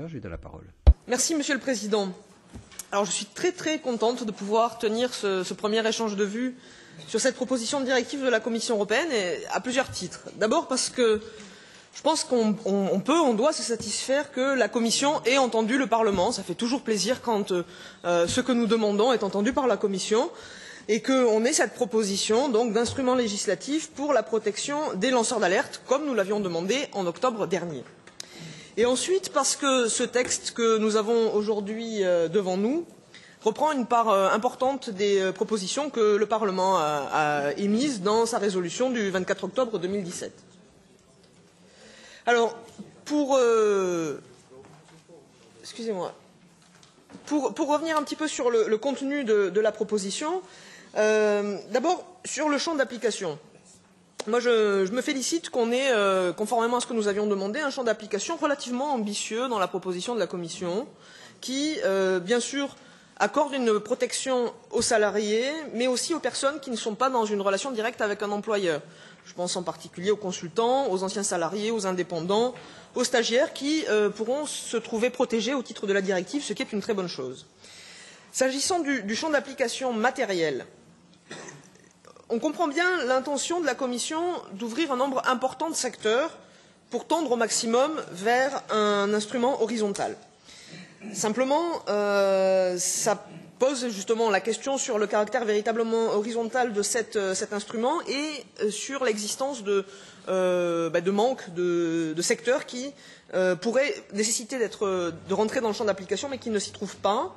J'ai la parole. Merci, Monsieur le Président. Alors, je suis très contente de pouvoir tenir ce premier échange de vues sur cette proposition de directive de la Commission européenne, et à plusieurs titres. D'abord parce que je pense on doit se satisfaire que la Commission ait entendu le Parlement. Ça fait toujours plaisir quand ce que nous demandons est entendu par la Commission, et qu'on ait cette proposition donc d'instrument législatif pour la protection des lanceurs d'alerte, comme nous l'avions demandé en octobre dernier. Et ensuite parce que ce texte que nous avons aujourd'hui devant nous reprend une part importante des propositions que le Parlement a émises dans sa résolution du 24 octobre 2017. Alors, pour revenir un petit peu sur le contenu de la proposition, d'abord sur le champ d'application. Moi, je me félicite qu'on ait, conformément à ce que nous avions demandé, un champ d'application relativement ambitieux dans la proposition de la Commission, qui, bien sûr, accorde une protection aux salariés, mais aussi aux personnes qui ne sont pas dans une relation directe avec un employeur. Je pense en particulier aux consultants, aux anciens salariés, aux indépendants, aux stagiaires qui pourront se trouver protégés au titre de la directive, ce qui est une très bonne chose. S'agissant du champ d'application matériel, on comprend bien l'intention de la Commission d'ouvrir un nombre important de secteurs pour tendre au maximum vers un instrument horizontal. Simplement, ça pose justement la question sur le caractère véritablement horizontal de cet instrument et sur l'existence de manque de secteurs qui pourraient nécessiter de rentrer dans le champ d'application mais qui ne s'y trouvent pas.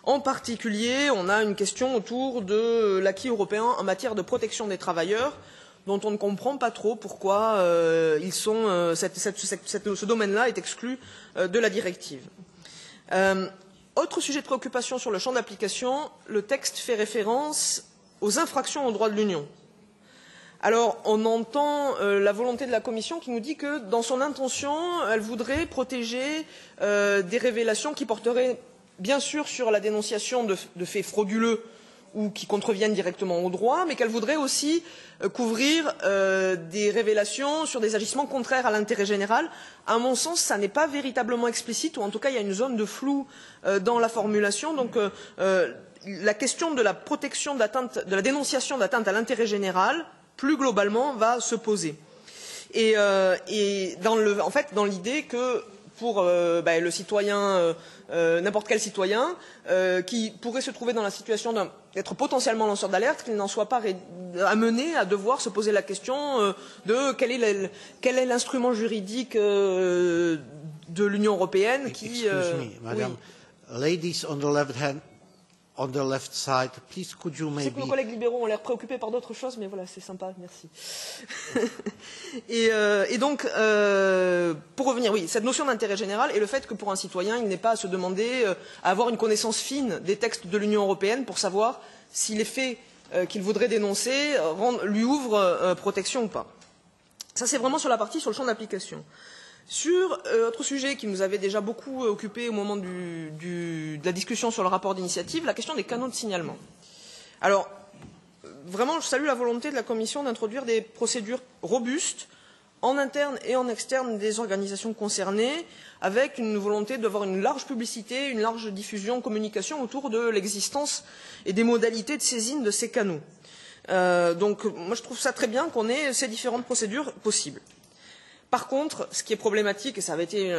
En particulier, on a une question autour de l'acquis européen en matière de protection des travailleurs, dont on ne comprend pas trop pourquoi ce domaine-là est exclu de la directive. Autre sujet de préoccupation sur le champ d'application, le texte fait référence aux infractions au droit de l'Union. Alors, on entend la volonté de la Commission qui nous dit que, dans son intention, elle voudrait protéger des révélations qui porteraient bien sûr sur la dénonciation de faits frauduleux ou qui contreviennent directement au droit, mais qu'elle voudrait aussi couvrir des révélations sur des agissements contraires à l'intérêt général. À mon sens, ça n'est pas véritablement explicite, ou en tout cas, il y a une zone de flou dans la formulation. Donc, la question de la protection d'atteinte, de la dénonciation d'atteinte à l'intérêt général, plus globalement, va se poser. Et en fait, dans l'idée que pour le citoyen, n'importe quel citoyen, qui pourrait se trouver dans la situation d'être potentiellement lanceur d'alerte, qu'il n'en soit pas amené à devoir se poser la question de quel est l'instrument juridique de l'Union européenne qui... Excuse me, madame. Oui. Ladies on the left hand. On the left side, please, could you maybe... Je sais que nos collègues libéraux ont l'air préoccupés par d'autres choses, mais voilà, c'est sympa, merci. et donc, pour revenir, oui, cette notion d'intérêt général et le fait que pour un citoyen, il n'ait pas à se demander, à avoir une connaissance fine des textes de l'Union européenne pour savoir si les faits qu'il voudrait dénoncer lui ouvrent protection ou pas. Ça, c'est vraiment sur la partie sur le champ d'application. Sur autre sujet qui nous avait déjà beaucoup occupé au moment de la discussion sur le rapport d'initiative, la question des canaux de signalement. Alors, vraiment, je salue la volonté de la Commission d'introduire des procédures robustes en interne et en externe des organisations concernées, avec une volonté d'avoir une large publicité, une large diffusion, communication autour de l'existence et des modalités de saisine de ces canaux. Donc, moi, je trouve ça très bien qu'on ait ces différentes procédures possibles. Par contre, ce qui est problématique, et ça avait été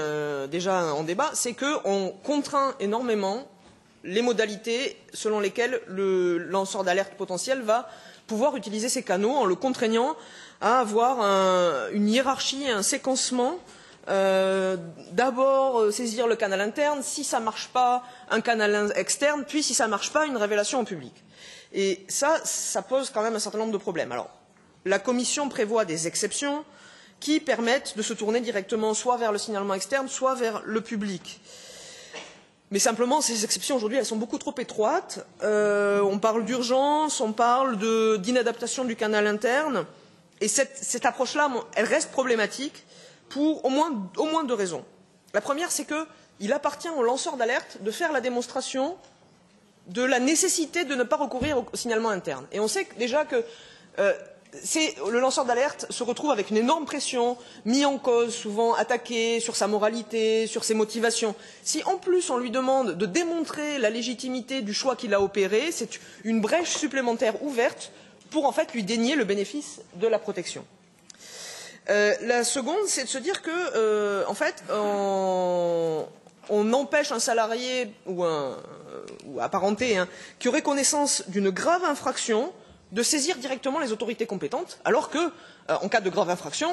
déjà en débat, c'est qu'on contraint énormément les modalités selon lesquelles le lanceur d'alerte potentiel va pouvoir utiliser ces canaux en le contraignant à avoir une hiérarchie, un séquencement. D'abord saisir le canal interne, si ça ne marche pas, un canal externe, puis si ça ne marche pas, une révélation en public. Et ça pose quand même un certain nombre de problèmes. Alors, la Commission prévoit des exceptions qui permettent de se tourner directement soit vers le signalement externe, soit vers le public. Mais simplement, ces exceptions, aujourd'hui, elles sont beaucoup trop étroites. On parle d'urgence, on parle d'inadaptation du canal interne. Et cette approche-là, elle reste problématique pour au moins deux raisons. La première, c'est qu'il appartient aux lanceurs d'alerte de faire la démonstration de la nécessité de ne pas recourir au signalement interne. Et on sait déjà que le lanceur d'alerte se retrouve avec une énorme pression, mis en cause, souvent attaqué sur sa moralité, sur ses motivations. Si en plus on lui demande de démontrer la légitimité du choix qu'il a opéré, c'est une brèche supplémentaire ouverte pour en fait lui dénier le bénéfice de la protection. La seconde, c'est de se dire que, en fait, on empêche un salarié ou apparenté qui aurait connaissance d'une grave infraction de saisir directement les autorités compétentes, alors que, en cas de grave infraction,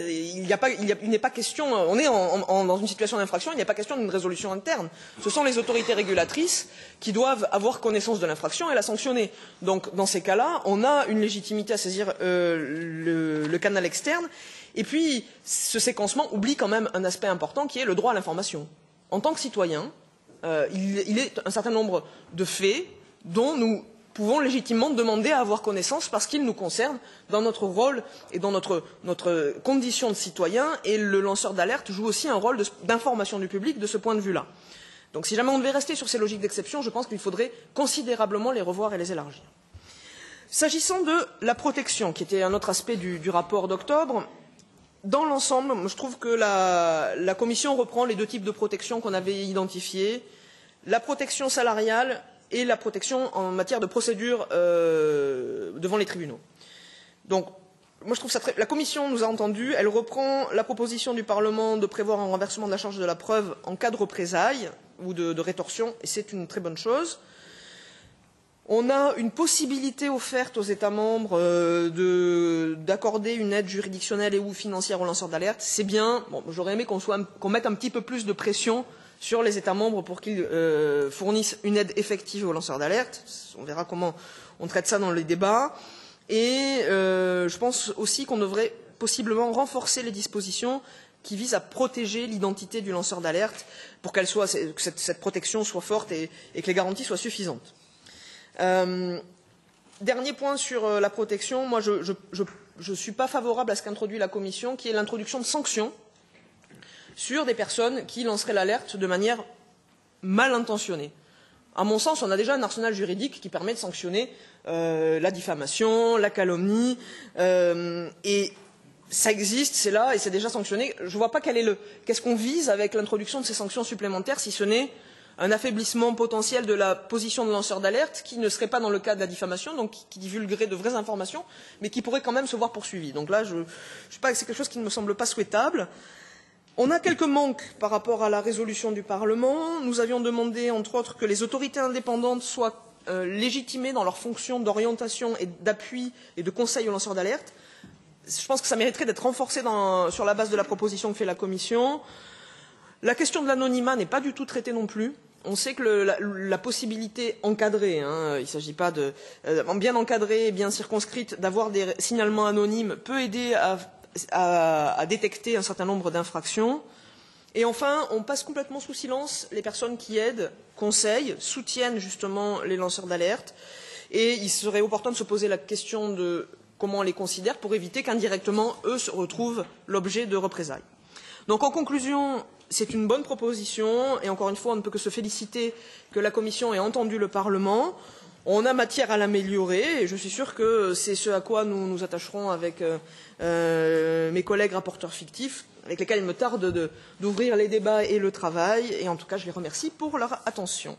il n'est pas question, on est dans une situation d'infraction, il n'y a pas question d'une résolution interne. Ce sont les autorités régulatrices qui doivent avoir connaissance de l'infraction et la sanctionner. Donc, dans ces cas-là, on a une légitimité à saisir le canal externe. Et puis, ce séquencement oublie quand même un aspect important qui est le droit à l'information. En tant que citoyen, il est un certain nombre de faits dont nous pouvons légitimement demander à avoir connaissance parce qu'ils nous concernent dans notre rôle et dans notre condition de citoyen, et le lanceur d'alerte joue aussi un rôle d'information du public de ce point de vue-là. Donc si jamais on devait rester sur ces logiques d'exception, je pense qu'il faudrait considérablement les revoir et les élargir. S'agissant de la protection, qui était un autre aspect du rapport d'octobre, dans l'ensemble, je trouve que la Commission reprend les deux types de protection qu'on avait identifiés, la protection salariale et la protection en matière de procédure devant les tribunaux. Donc, moi je trouve ça la Commission nous a entendus, elle reprend la proposition du Parlement de prévoir un renversement de la charge de la preuve en cas de représailles ou de rétorsion, et c'est une très bonne chose. On a une possibilité offerte aux États membres d'accorder une aide juridictionnelle et ou financière aux lanceurs d'alerte. C'est bien. Bon, j'aurais aimé qu'on mette un petit peu plus de pression sur les États membres pour qu'ils fournissent une aide effective aux lanceurs d'alerte. On verra comment on traite ça dans les débats. Et je pense aussi qu'on devrait possiblement renforcer les dispositions qui visent à protéger l'identité du lanceur d'alerte pour que cette protection soit forte et que les garanties soient suffisantes. Dernier point sur la protection, moi je suis pas favorable à ce qu'introduit la Commission, qui est l'introduction de sanctions sur des personnes qui lanceraient l'alerte de manière mal intentionnée. À mon sens, on a déjà un arsenal juridique qui permet de sanctionner la diffamation, la calomnie, et ça existe, c'est là, et c'est déjà sanctionné. Je ne vois pas qu'est-ce qu'on vise avec l'introduction de ces sanctions supplémentaires, si ce n'est un affaiblissement potentiel de la position de lanceur d'alerte qui ne serait pas dans le cadre de la diffamation, donc qui divulguerait de vraies informations, mais qui pourrait quand même se voir poursuivi. Donc là, c'est quelque chose qui ne me semble pas souhaitable. On a quelques manques par rapport à la résolution du Parlement. Nous avions demandé, entre autres, que les autorités indépendantes soient légitimées dans leurs fonctions d'orientation et d'appui et de conseil aux lanceurs d'alerte. Je pense que ça mériterait d'être renforcé sur la base de la proposition que fait la Commission. La question de l'anonymat n'est pas du tout traitée non plus. On sait que la possibilité encadrée, il ne s'agit pas bien encadrée et bien circonscrite, d'avoir des signalements anonymes peut aider à détecter un certain nombre d'infractions. Et enfin, on passe complètement sous silence les personnes qui aident, conseillent, soutiennent justement les lanceurs d'alerte. Et il serait opportun de se poser la question de comment on les considère pour éviter qu'indirectement, eux se retrouvent l'objet de représailles. Donc en conclusion, c'est une bonne proposition et encore une fois, on ne peut que se féliciter que la Commission ait entendu le Parlement. On a matière à l'améliorer et je suis sûr que c'est ce à quoi nous nous attacherons avec mes collègues rapporteurs fictifs, avec lesquels il me tarde d'ouvrir les débats et le travail. Et en tout cas, je les remercie pour leur attention.